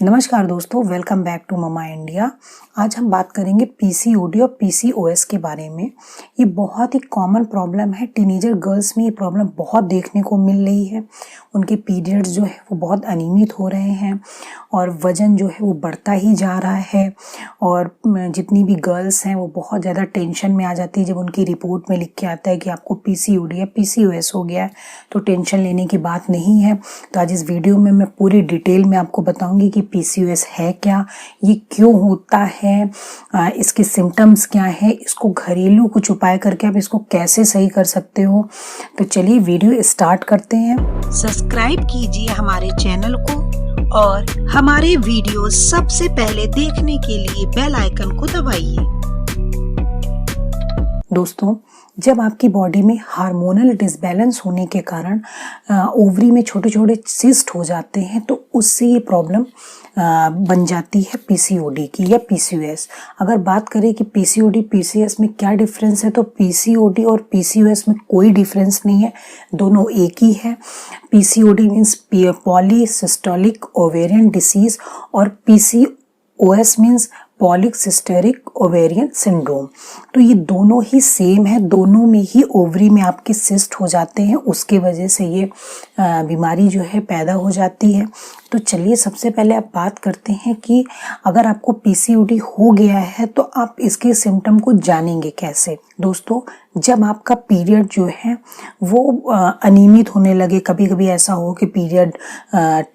नमस्कार दोस्तों, welcome back to Mama India. आज हम बात करेंगे पीसीओडी और पीसीओएस के बारे में। ये बहुत ही कॉमन प्रॉब्लम है। टीनेजर गर्ल्स में ये प्रॉब्लम बहुत देखने को मिल रही है। उनके पीरियड्स जो है वो बहुत अनियमित हो रहे हैं और वज़न जो है वो बढ़ता ही जा रहा है। और जितनी भी गर्ल्स हैं वो बहुत ज़्यादा टेंशन में आ जाती है जब उनकी रिपोर्ट में लिख के आता है कि आपको पीसीओडी या पीसीओएस हो गया है। तो टेंशन लेने की बात नहीं है। तो आज इस वीडियो में मैं पूरी डिटेल में आपको बताऊंगी कि पीसीओएस है क्या, ये क्यों होता है, इसके सिम्टम्स क्या है, इसको घरेलू कुछ उपाय करके आप इसको कैसे सही कर सकते हो। तो चलिए वीडियो स्टार्ट करते हैं। सब्सक्राइब कीजिए हमारे चैनल को और हमारे वीडियो सबसे पहले देखने के लिए बेल आइकन को दबाइए। दोस्तों, जब आपकी बॉडी में हार्मोनल डिसबैलेंस होने के कारण ओवरी में छोटे छोटे सिस्ट हो जाते हैं तो उससे ये प्रॉब्लम बन जाती है पीसीओडी की या पीसीओएस। अगर बात करें कि पीसीओडी पीसीओएस में क्या डिफरेंस है, तो पीसीओडी और पीसीओएस में कोई डिफरेंस नहीं है, दोनों एक ही है। पीसीओडी मीन्स पॉलीसिस्टोलिक ओवेरियन डिसीज और पीसीओएस मीन्स पॉलीसिस्टेरिक ओवेरियन सिंड्रोम। तो ये दोनों ही सेम है, दोनों में ही ओवरी में आपके सिस्ट हो जाते हैं, उसके वजह से ये बीमारी जो है पैदा हो जाती है। तो चलिए सबसे पहले आप बात करते हैं कि अगर आपको पीसीओडी हो गया है तो आप इसके सिम्टम को जानेंगे कैसे। दोस्तों, जब आपका पीरियड जो है वो अनियमित होने लगे, कभी कभी ऐसा हो कि पीरियड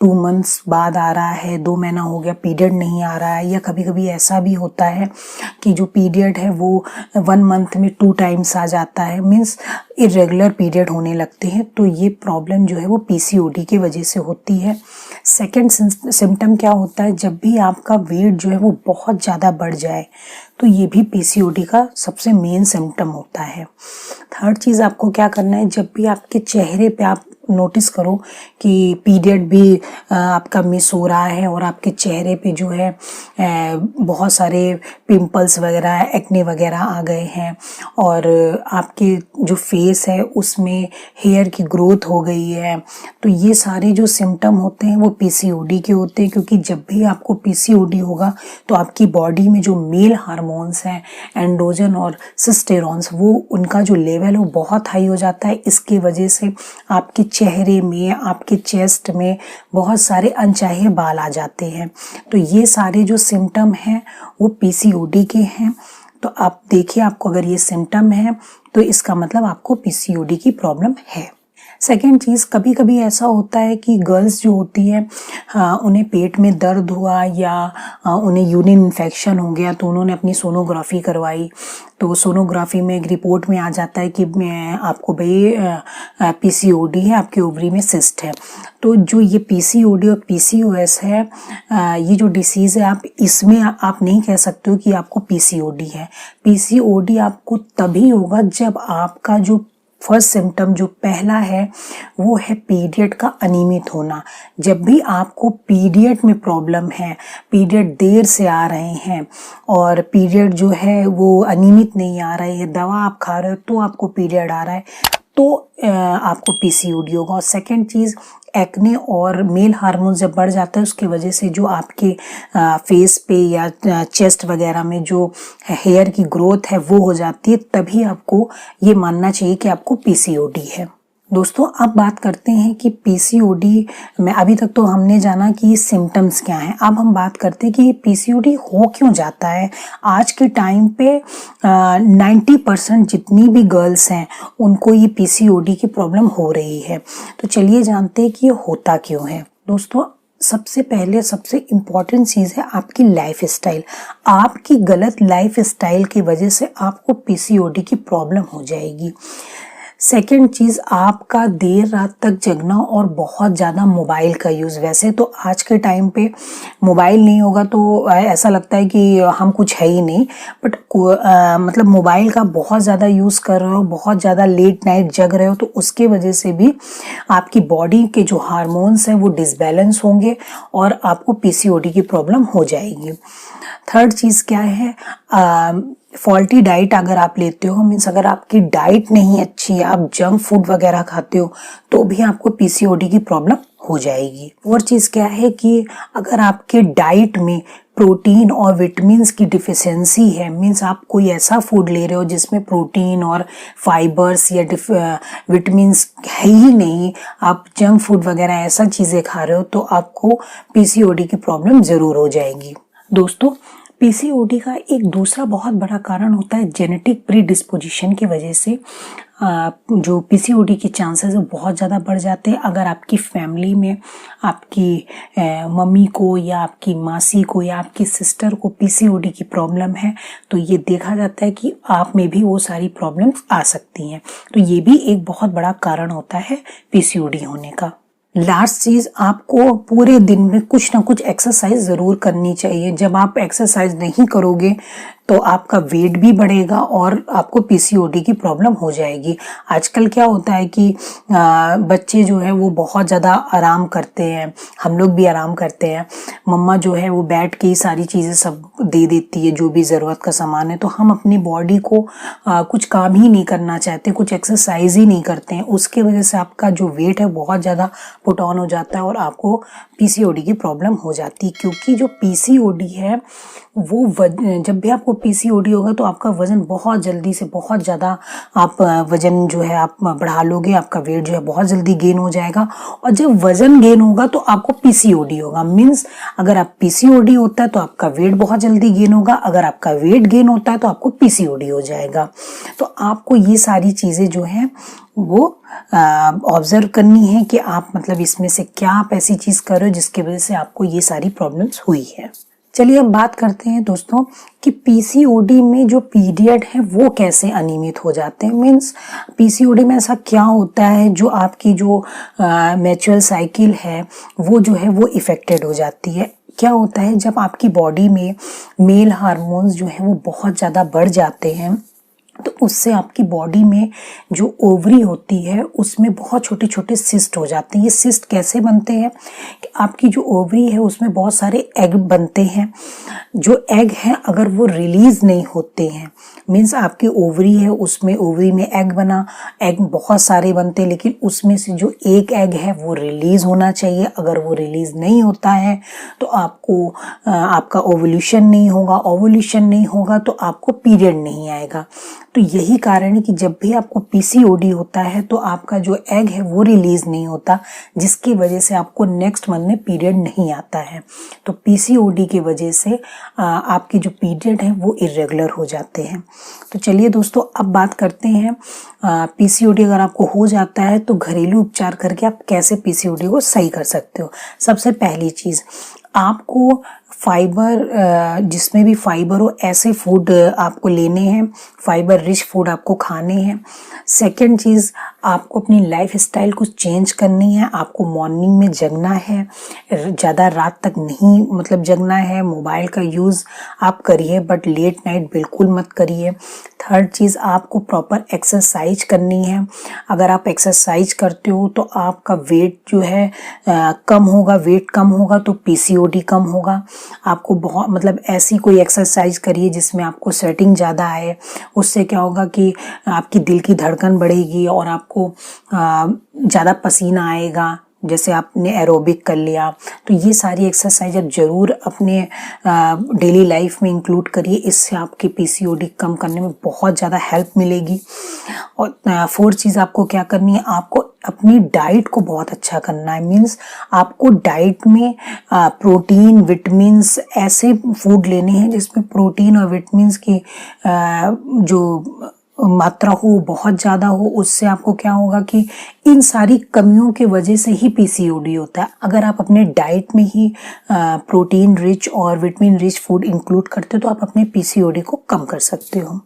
2 मंथ्स बाद आ रहा है, 2 महीना हो गया पीरियड नहीं आ रहा है, या कभी कभी ऐसा भी होता है कि जो पीरियड है वो 1 मंथ में 2 टाइम्स आ जाता है, मीन्स इरेगुलर पीरियड होने लगते हैं। तो ये प्रॉब्लम जो है वो पीसीओडी की वजह से होती है। सेकेंड सिम्टम क्या होता है, जब भी आपका वेट जो है वो बहुत ज़्यादा बढ़ जाए तो ये भी पीसीओडी का सबसे मेन सिम्टम होता है। थर्ड चीज़ आपको क्या करना है, जब भी आपके चेहरे पे आप नोटिस करो कि पीरियड भी आपका मिस हो रहा है और आपके चेहरे पे जो है बहुत सारे पिंपल्स वगैरह, एक्ने वगैरह आ गए हैं और आपके जो फेस है उसमें हेयर की ग्रोथ हो गई है, तो ये सारे जो सिम्टम होते हैं वो पीसीओडी के होते हैं। क्योंकि जब भी आपको पीसीओडी होगा तो आपकी बॉडी में जो मेल हार्मोन्स हैं, एंड्रोजन और सिस्टेरॉन्स, वो उनका जो लेवल है वो बहुत हाई हो जाता है। इसकी वजह से आपके चेहरे में, आपके चेस्ट में बहुत सारे अनचाहे बाल आ जाते हैं। तो ये सारे जो सिम्टम हैं वो पीसीओडी के हैं। तो आप देखिए, आपको अगर ये सिम्टम है तो इसका मतलब आपको पीसीओडी की प्रॉब्लम है। सेकेंड चीज़, कभी कभी ऐसा होता है कि गर्ल्स जो होती हैं उन्हें पेट में दर्द हुआ या उन्हें यूरिन इन्फेक्शन हो गया तो उन्होंने अपनी सोनोग्राफी करवाई, तो सोनोग्राफी में एक रिपोर्ट में आ जाता है कि आपको भाई पीसीओडी है, आपके ओवरी में सिस्ट है। तो जो ये पीसीओडी और पीसीओएस है, ये जो डिसीज़ है, आप इसमें आप नहीं कह सकते हो कि आपको पीसीओडी है। पीसीओडी आपको तभी होगा जब आपका जो फर्स्ट सिम्टम जो पहला है वो है पीरियड का अनियमित होना। जब भी आपको पीरियड में प्रॉब्लम है, पीरियड देर से आ रहे हैं और पीरियड जो है वो अनियमित नहीं आ रही है, दवा आप खा रहे हो तो आपको पीरियड आ रहा है, तो आपको पीसीओडी होगा। और सेकंड चीज़, एक्ने और मेल हार्मोन जब बढ़ जाता है उसकी वजह से जो आपके फेस पे या चेस्ट वगैरह में जो हेयर की ग्रोथ है वो हो जाती है, तभी आपको ये मानना चाहिए कि आपको पीसीओडी है। दोस्तों, अब बात करते हैं कि पीसीओडी में अभी तक तो हमने जाना कि ये सिम्टम्स क्या हैं। अब हम बात करते हैं कि ये पीसीओडी हो क्यों जाता है। आज के टाइम पे 90% जितनी भी गर्ल्स हैं उनको ये पीसीओडी की प्रॉब्लम हो रही है। तो चलिए जानते हैं कि ये होता क्यों है। दोस्तों, सबसे पहले सबसे इम्पॉर्टेंट चीज़ है आपकी लाइफ स्टाइल। आपकी गलत लाइफ स्टाइल की वजह से आपको पीसीओडी की प्रॉब्लम हो जाएगी। सेकेंड चीज़, आपका देर रात तक जगना और बहुत ज़्यादा मोबाइल का यूज़। वैसे तो आज के टाइम पे मोबाइल नहीं होगा तो ऐसा लगता है कि हम कुछ है ही नहीं, बट मतलब मोबाइल का बहुत ज़्यादा यूज़ कर रहे हो, बहुत ज़्यादा लेट नाइट जग रहे हो, तो उसके वजह से भी आपकी बॉडी के जो हार्मोन्स हैं वो डिसबैलेंस होंगे और आपको पीसीओडी की प्रॉब्लम हो जाएगी। थर्ड चीज़ क्या है, फॉल्टी डाइट अगर आप लेते हो, मीन्स अगर आपकी डाइट नहीं अच्छी है, आप जंक फूड वगैरह खाते हो, तो भी आपको पीसीओडी की प्रॉब्लम हो जाएगी। और चीज़ क्या है कि अगर आपके डाइट में प्रोटीन और विटामिन्स की डिफिशियंसी है, मीन्स आप कोई ऐसा फूड ले रहे हो जिसमें प्रोटीन और फाइबर्स या विटामिन्स है ही नहीं, आप जंक फूड वगैरह ऐसा चीज़ें खा रहे हो, तो आपको पीसीओडी की प्रॉब्लम ज़रूर हो जाएगी। दोस्तों, पीसीओडी का एक दूसरा बहुत बड़ा कारण होता है जेनेटिक प्रीडिस्पोजिशन की वजह से जो पीसीओडी के चांसेस बहुत ज़्यादा बढ़ जाते हैं। अगर आपकी फैमिली में आपकी मम्मी को या आपकी मासी को या आपकी सिस्टर को पीसीओडी की प्रॉब्लम है, तो ये देखा जाता है कि आप में भी वो सारी प्रॉब्लम्स आ सकती हैं। तो ये भी एक बहुत बड़ा कारण होता है पीसीओडी होने का। लास्ट चीज़, आपको पूरे दिन में कुछ ना कुछ एक्सरसाइज ज़रूर करनी चाहिए। जब आप एक्सरसाइज नहीं करोगे तो आपका वेट भी बढ़ेगा और आपको पीसीओडी की प्रॉब्लम हो जाएगी। आजकल क्या होता है कि बच्चे जो है वो बहुत ज़्यादा आराम करते हैं, हम लोग भी आराम करते हैं। मम्मा जो है वो बैठ के ही सारी चीज़ें सब दे देती है, जो भी ज़रूरत का सामान है, तो हम अपनी बॉडी को कुछ काम ही नहीं करना चाहते, कुछ एक्सरसाइज ही नहीं करते हैं। उसके वजह से आपका जो वेट है बहुत ज़्यादा पुट ऑन हो जाता है और आपको पीसीओडी की प्रॉब्लम हो जाती है। क्योंकि जो पीसीओडी है वो जब भी आपको पीसीओडी होगा तो आपका वजन बहुत जल्दी से बहुत ज़्यादा, आप वजन जो है आप बढ़ा लोगे, आपका वेट जो है बहुत जल्दी गेन हो जाएगा। और जब वजन गेन होगा तो आपको पीसीओडी होगा। मीन्स अगर आप पीसीओडी होता है तो आपका वेट बहुत जल्दी गेन होगा, अगर आपका वेट गेन होता है तो आपको पीसीओडी हो जाएगा। तो आपको ये सारी चीज़ें जो है वो ऑब्जर्व करनी है कि आप मतलब इसमें से क्या आप ऐसी चीज़ कर रहे हो जिसकी वजह से आपको ये सारी प्रॉब्लम्स हुई है। चलिए अब बात करते हैं दोस्तों कि पीसीओडी में जो पीरियड है वो कैसे अनियमित हो जाते हैं। मीन्स पीसीओडी में ऐसा क्या होता है जो आपकी जो मेंस्ट्रुअल साइकिल है वो जो है वो इफेक्टेड हो जाती है। क्या होता है, जब आपकी बॉडी में मेल हार्मोन्स जो है वो बहुत ज़्यादा बढ़ जाते हैं तो उससे आपकी बॉडी में जो ओवरी होती है उसमें बहुत छोटे छोटे सिस्ट हो जाते हैं। ये सिस्ट कैसे बनते हैं कि आपकी जो ओवरी है उसमें बहुत सारे एग बनते हैं। जो एग हैं अगर वो रिलीज नहीं होते हैं, मीन्स आपकी ओवरी है उसमें ओवरी में एग बना, एग बहुत सारे बनते हैं लेकिन उसमें से जो एक एग है वो रिलीज होना चाहिए। अगर वो रिलीज नहीं होता है तो आपको आपका ओवुलेशन नहीं होगा, ओवुलेशन नहीं होगा तो आपको पीरियड नहीं आएगा। तो यही कारण है कि जब भी आपको पीसीओडी होता है तो आपका जो एग है वो रिलीज नहीं होता, जिसकी वजह से आपको नेक्स्ट मंथ में पीरियड नहीं आता है। तो पीसीओडी की वजह से आपकी जो पीरियड है वो इरेगुलर हो जाते हैं। तो चलिए दोस्तों अब बात करते हैं पीसीओडी अगर आपको हो जाता है तो घरेलू उपचार करके आप कैसे पीसीओडी को सही कर सकते हो। सबसे पहली चीज़, आपको फाइबर, जिसमें भी फाइबर हो ऐसे फूड आपको लेने हैं, फाइबर रिच फूड आपको खाने हैं। सेकंड चीज़, आपको अपनी लाइफ स्टाइल को चेंज करनी है। आपको मॉर्निंग में जगना है, ज़्यादा रात तक नहीं मतलब जगना है। मोबाइल का यूज़ आप करिए बट लेट नाइट बिल्कुल मत करिए। थर्ड चीज़, आपको प्रॉपर एक्सरसाइज करनी है। अगर आप एक्सरसाइज करते हो तो आपका वेट जो है कम होगा, वेट कम होगा तो पीसीओडी कम होगा। आपको बहुत मतलब ऐसी कोई एक्सरसाइज करिए जिसमें आपको स्वेटिंग ज़्यादा आए, उससे क्या होगा कि आपकी दिल की धड़कन बढ़ेगी और आपको ज़्यादा पसीना आएगा। जैसे आपने एरोबिक कर लिया, तो ये सारी एक्सरसाइज आप ज़रूर अपने डेली लाइफ में इंक्लूड करिए। इससे आपकी पीसीओडी कम करने में बहुत ज़्यादा हेल्प मिलेगी। और फोर्थ चीज़ आपको क्या करनी है, आपको अपनी डाइट को बहुत अच्छा करना है। मीन्स आपको डाइट में प्रोटीन, विटामिन्स ऐसे फूड लेने हैं जिसमें प्रोटीन और विटामिन्स की जो मात्रा हो बहुत ज़्यादा हो। उससे आपको क्या होगा कि इन सारी कमियों के वजह से ही पीसीओडी होता है। अगर आप अपने डाइट में ही प्रोटीन रिच और विटामिन रिच फूड इंक्लूड करते हो तो आप अपने पीसीओडी को कम कर सकते हो।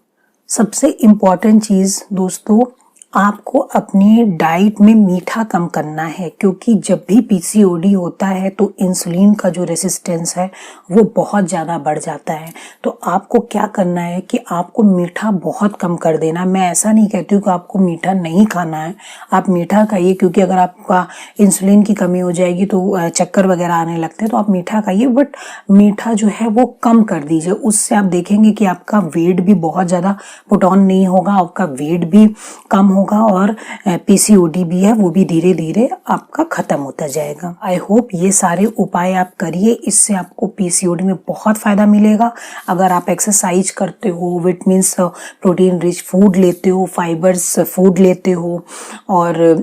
सबसे इम्पॉर्टेंट चीज़ दोस्तों, आपको अपनी डाइट में मीठा कम करना है, क्योंकि जब भी पीसीओडी होता है तो इंसुलिन का जो रेसिस्टेंस है वो बहुत ज़्यादा बढ़ जाता है। तो आपको क्या करना है कि आपको मीठा बहुत कम कर देना। मैं ऐसा नहीं कहती हूँ कि आपको मीठा नहीं खाना है, आप मीठा खाइए, क्योंकि अगर आपका इंसुलिन की कमी हो जाएगी तो चक्कर वगैरह आने लगते हैं, तो आप मीठा खाइए बट मीठा जो है वो कम कर दीजिए। उससे आप देखेंगे कि आपका वेट भी बहुत ज़्यादा पुट ऑन नहीं होगा, आपका वेट भी कम होगा और पीसीओडी भी है वो भी धीरे धीरे आपका खत्म होता जाएगा। आई होप ये सारे उपाय आप करिए, इससे आपको पीसीओडी में बहुत फायदा मिलेगा। अगर आप एक्सरसाइज करते हो, विटामिन्स प्रोटीन रिच फूड लेते हो, फाइबर्स फूड लेते हो और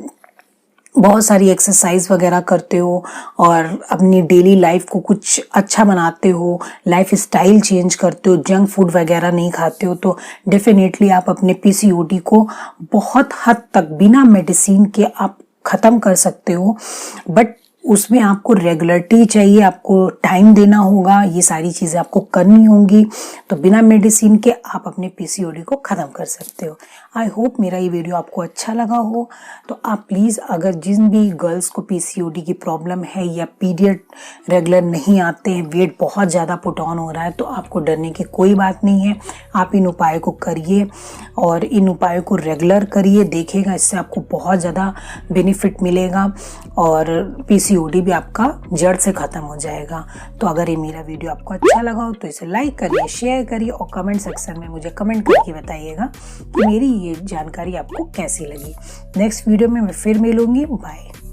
बहुत सारी एक्सरसाइज वगैरह करते हो और अपनी डेली लाइफ को कुछ अच्छा बनाते हो, लाइफ स्टाइल चेंज करते हो, जंक फूड वगैरह नहीं खाते हो, तो डेफिनेटली आप अपने पीसीओडी को बहुत हद तक बिना मेडिसिन के आप ख़त्म कर सकते हो। बट उसमें आपको रेगुलरिटी चाहिए, आपको टाइम देना होगा, ये सारी चीज़ें आपको करनी होंगी, तो बिना मेडिसिन के आप अपने पीसीओडी को ख़त्म कर सकते हो। आई होप मेरा ये वीडियो आपको अच्छा लगा हो। तो आप प्लीज़, अगर जिन भी गर्ल्स को पीसीओडी की प्रॉब्लम है या पीरियड रेगुलर नहीं आते हैं, वेट बहुत ज़्यादा पुट ऑन हो रहा है, तो आपको डरने की कोई बात नहीं है। आप इन उपायों को करिए और इन उपायों को रेगुलर करिए, देखिएगा इससे आपको बहुत ज़्यादा बेनिफिट मिलेगा और पीसीओडी भी आपका जड़ से ख़त्म हो जाएगा। तो अगर ये मेरा वीडियो आपको अच्छा लगा हो तो इसे लाइक करिए, शेयर करिए और कमेंट सेक्शन में मुझे कमेंट करके बताइएगा कि मेरी ये जानकारी आपको कैसी लगी। नेक्स्ट वीडियो में मैं फिर मिलूंगी। बाय।